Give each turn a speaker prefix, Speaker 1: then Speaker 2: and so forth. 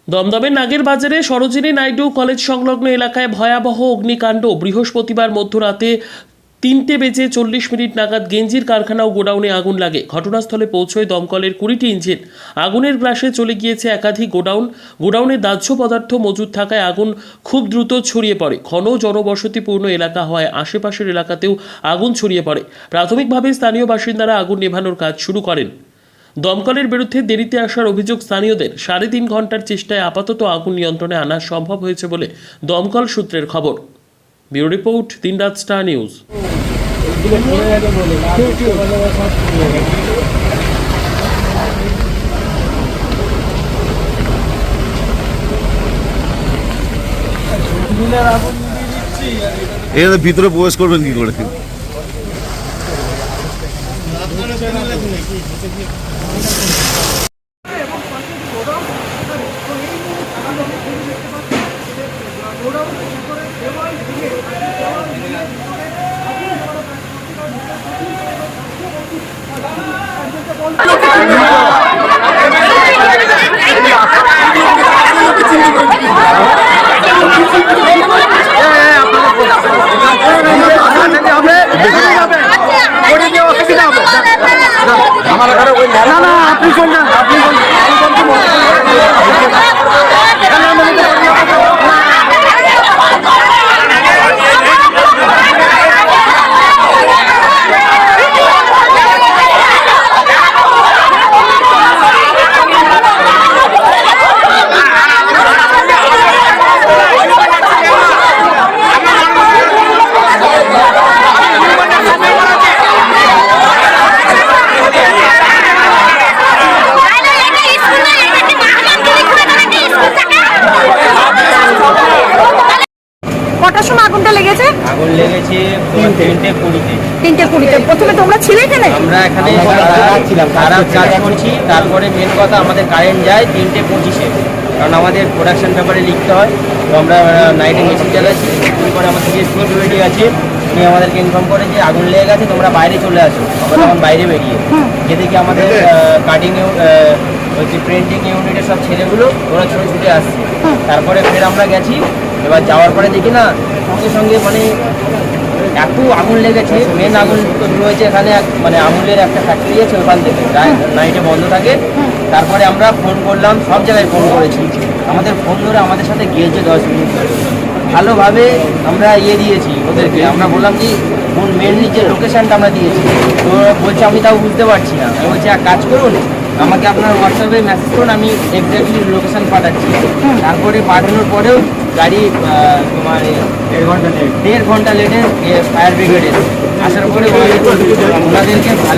Speaker 1: দমদমের নাগের বাজারে সরোজিনী নাইডু কলেজ সংলগ্ন এলাকায় ভয়াবহ অগ্নিকাণ্ড। বৃহস্পতিবার মধ্যরাতে 3:40 নাগাদ গেঞ্জির কারখানা ও গোডাউনে আগুন লাগে। ঘটনাস্থলে পৌঁছয় দমকলের 20টি ইঞ্জিন। আগুনের গ্রাসে চলে গিয়েছে একাধিক গোডাউনে দাহ্য পদার্থ মজুদ থাকায় আগুন খুব দ্রুত ছড়িয়ে পড়ে। ঘন জনবসতিপূর্ণ এলাকা হওয়ায় আশেপাশের এলাকাতেও আগুন ছড়িয়ে পড়ে। প্রাথমিকভাবে স্থানীয় বাসিন্দারা আগুন নেভানোর কাজ শুরু করেন। দমকলের বিরুদ্ধে দেরিতে আসার অভিযোগ স্থানীয়দের। 3.5 ঘন্টার চেষ্টায় আপাতত আগুন নিয়ন্ত্রণে আনা সম্ভব হয়েছে বলে দমকল সূত্রের খবর। ব্যুরো রিপোর্ট, দিনরাত স্টার নিউজ।
Speaker 2: এর ভিতরে প্রবেশ করবেন কি করে?
Speaker 3: কটার সময় আগুনটা লেগেছে?
Speaker 4: আগুন লেগেছে 3:20-তে।
Speaker 3: 3:20-তে। প্রথমে তোমরা ছিলে এখানে?
Speaker 4: আমরা এখানে খারাপ কাজ করছি। তারপরে মেন কথা আমাদের কারেন্ট যায় 3:25-এ, কারণ আমাদের প্রোডাকশন ব্যাপারে লিখতে হয়। তো আমরা নাইটে মেশিন চালাচ্ছি। তারপরে আমাদের যে সিকিউরিটি আছে উনি আমাদেরকে ইনফর্ম করে যে আগুন লেগে গেছে, তোমরা বাইরে চলে আসো। আমরা তখন বাইরে বেরিয়ে যেদিকে আমাদের কাটিং হচ্ছে প্রিন্টিং ইউনিটের সব ছেলেগুলো ওরা ছুটে আসছে। তারপরে ফের আমরা গেছি। এবার যাওয়ার পরে দেখি না সঙ্গে সঙ্গে মানে এত আগুন লেগেছে। মেন আগুন রয়েছে এখানে মানে আমুলের একটা ফ্যাক্টরি আছে, ওখান থেকে নাইটে বন্ধ থাকে। তারপরে আমরা ফোন করলাম, সব জায়গায় ফোন করেছি। আমাদের ফোন ধরে আমাদের সাথে গিয়েছে 10 মিনিট ভালোভাবে আমরা দিয়েছি ওদেরকে। আমরা বললাম যে মেনলি যে লোকেশানটা আমরা দিয়েছি, তো বলছে আমি তাও বুঝতে পারছি না। আমি বলছি এক কাজ করুন, আমাকে আপনার হোয়াটসঅ্যাপে মেসেজ করুন, আমি এক্স্যাক্টলি লোকেশান পাঠাচ্ছি। তারপরে পাঠানোর পরেও গাড়ি তোমার 1.5 ঘন্টা লেটে ফায়ার ব্রিগেডে আসার পরে ওনাদেরকে ভালো